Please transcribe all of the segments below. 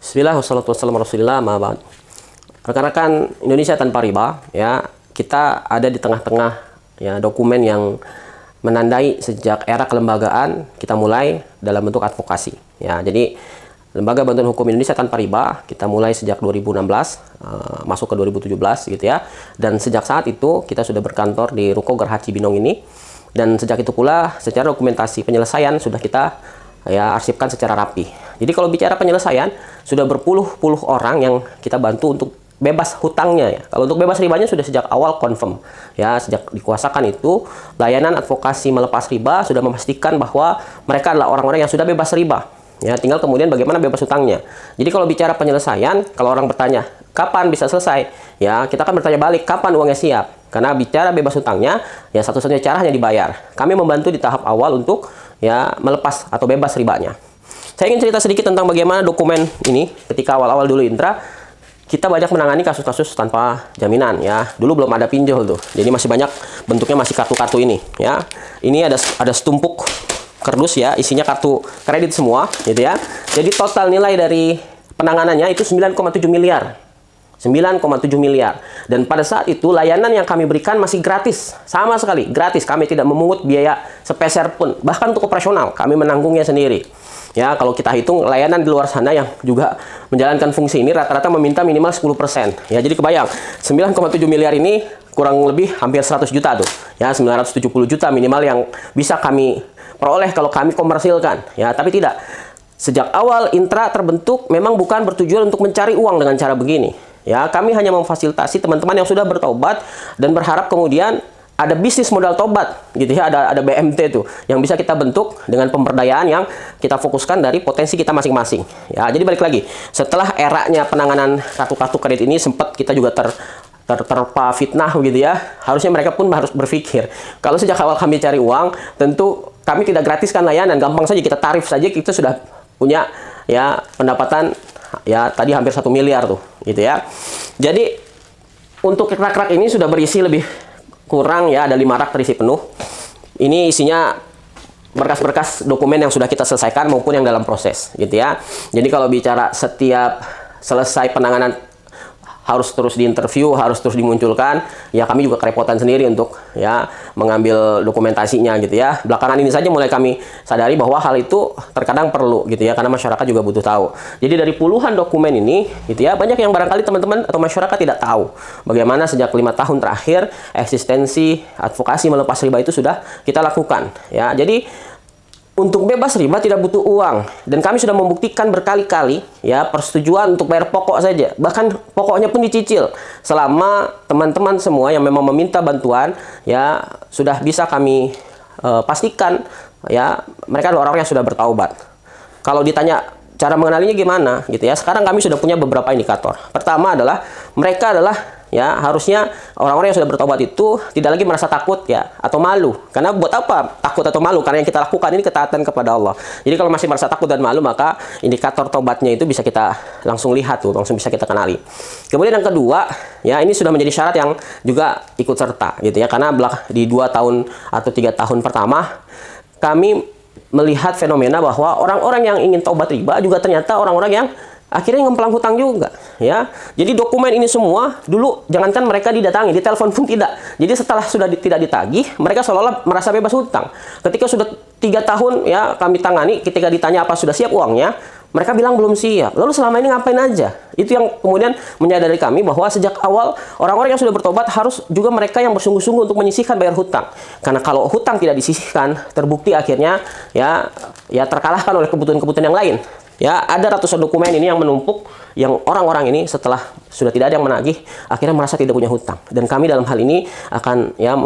Bismillah, wassalatu wassalamu ala rasulillah, ma ba'd. Rekan-rekan Indonesia Tanpa Riba, ya, kita ada di tengah-tengah ya dokumen yang menandai sejak era kelembagaan kita mulai dalam bentuk advokasi. Ya, jadi Lembaga Bantuan Hukum Indonesia Tanpa Riba kita mulai sejak 2016 masuk ke 2017 gitu ya. Dan sejak saat itu kita sudah berkantor di Ruko Gerhard Cibinong ini. Dan sejak itu pula secara dokumentasi penyelesaian sudah kita ya arsipkan secara rapi. Jadi kalau bicara penyelesaian, sudah berpuluh-puluh orang yang kita bantu untuk bebas hutangnya ya. Kalau untuk bebas ribanya sudah sejak awal confirm. Ya, sejak dikuasakan itu, layanan advokasi melepas riba sudah memastikan bahwa mereka adalah orang-orang yang sudah bebas riba. Ya, tinggal kemudian bagaimana bebas hutangnya. Jadi kalau bicara penyelesaian, kalau orang bertanya, kapan bisa selesai? Ya, kita akan bertanya balik, kapan uangnya siap? Karena bicara bebas hutangnya, ya satu-satunya cara hanya dibayar. Kami membantu di tahap awal untuk ya melepas atau bebas ribanya. Saya ingin cerita sedikit tentang bagaimana dokumen ini ketika awal-awal dulu Intra kita banyak menangani kasus-kasus tanpa jaminan ya. Dulu belum ada pinjol tuh. Jadi masih banyak bentuknya masih kartu-kartu ini ya. Ini ada setumpuk kardus ya, isinya kartu kredit semua gitu ya. Jadi total nilai dari penanganannya itu 9,7 miliar. 9,7 miliar. Dan pada saat itu layanan yang kami berikan masih gratis. Sama sekali, gratis. Kami tidak memungut biaya sepeser pun. Bahkan untuk operasional, kami menanggungnya sendiri. Ya, kalau kita hitung layanan di luar sana yang juga menjalankan fungsi ini rata-rata meminta minimal 10%. Ya, jadi kebayang, 9,7 miliar ini kurang lebih hampir 100 juta tuh. Ya, 970 juta minimal yang bisa kami peroleh kalau kami komersilkan. Ya, tapi tidak. Sejak awal Intra terbentuk memang bukan bertujuan untuk mencari uang dengan cara begini. Ya, kami hanya memfasilitasi teman-teman yang sudah bertaubat dan berharap kemudian ada bisnis modal tobat gitu ya, ada BMT tuh yang bisa kita bentuk dengan pemberdayaan yang kita fokuskan dari potensi kita masing-masing. Ya, jadi balik lagi, setelah eranya penanganan kartu-kartu kredit ini sempat kita juga terpa fitnah gitu ya. Harusnya mereka pun harus berpikir, kalau sejak awal kami cari uang, tentu kami tidak gratiskan layanan, gampang saja kita tarif saja kita sudah punya ya pendapatan ya tadi hampir 1 miliar tuh gitu ya. Jadi untuk rak-rak ini sudah berisi lebih kurang ya, ada 5 rak terisi penuh. Ini isinya berkas-berkas dokumen yang sudah kita selesaikan maupun yang dalam proses gitu ya. Jadi kalau bicara setiap selesai penanganan harus terus diinterview, harus terus dimunculkan, ya kami juga kerepotan sendiri untuk ya mengambil dokumentasinya gitu ya. Belakangan ini saja mulai kami sadari bahwa hal itu terkadang perlu gitu ya, karena masyarakat juga butuh tahu. Jadi dari puluhan dokumen ini gitu ya, banyak yang barangkali teman-teman atau masyarakat tidak tahu bagaimana sejak 5 tahun terakhir eksistensi advokasi melepas riba itu sudah kita lakukan ya. Jadi untuk bebas riba tidak butuh uang, dan kami sudah membuktikan berkali-kali ya persetujuan untuk bayar pokok saja, bahkan pokoknya pun dicicil selama teman-teman semua yang memang meminta bantuan ya sudah bisa kami pastikan ya mereka adalah orang yang sudah bertaubat. Kalau ditanya cara mengenalinya gimana gitu ya, sekarang kami sudah punya beberapa indikator. Pertama adalah mereka adalah ya harusnya orang-orang yang sudah bertobat itu tidak lagi merasa takut ya atau malu. Karena buat apa takut atau malu? Karena yang kita lakukan ini ketaatan kepada Allah. Jadi kalau masih merasa takut dan malu, maka indikator tobatnya itu bisa kita langsung lihat tuh, langsung bisa kita kenali. Kemudian yang kedua, ya ini sudah menjadi syarat yang juga ikut serta gitu ya. Karena di 2 tahun atau 3 tahun pertama kami melihat fenomena bahwa orang-orang yang ingin taubat riba juga ternyata orang-orang yang akhirnya ngemplang hutang juga ya. Jadi dokumen ini semua dulu jangankan mereka didatangi, ditelepon pun tidak. Jadi setelah sudah tidak ditagih, mereka seolah-olah merasa bebas hutang. Ketika sudah 3 tahun ya kami tangani, ketika ditanya apa sudah siap uangnya, mereka bilang belum siap. Lalu selama ini ngapain aja? Itu yang kemudian menyadari kami bahwa sejak awal orang-orang yang sudah bertobat harus juga mereka yang bersungguh-sungguh untuk menyisihkan bayar hutang. Karena kalau hutang tidak disisihkan, terbukti akhirnya ya terkalahkan oleh kebutuhan-kebutuhan yang lain. Ya, ada ratusan dokumen ini yang menumpuk, yang orang-orang ini setelah sudah tidak ada yang menagih, akhirnya merasa tidak punya hutang. Dan kami dalam hal ini akan ya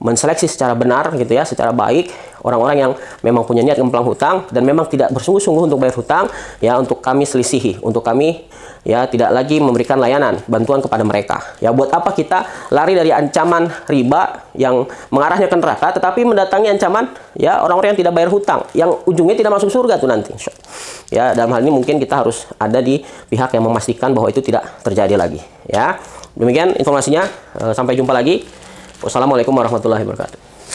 menseleksi secara benar gitu ya, secara baik orang-orang yang memang punya niat ngemplang hutang dan memang tidak bersungguh-sungguh untuk bayar hutang, ya untuk kami selisihi, untuk kami ya tidak lagi memberikan layanan bantuan kepada mereka. Ya buat apa kita lari dari ancaman riba yang mengarahnya ke neraka, tetapi mendatangi ancaman ya orang-orang yang tidak bayar hutang, yang ujungnya tidak masuk surga tuh nanti. Ya, dalam hal ini mungkin kita harus ada di pihak yang memastikan bahwa itu tidak terjadi lagi. Ya, demikian informasinya. Sampai jumpa lagi. Wassalamualaikum warahmatullahi wabarakatuh.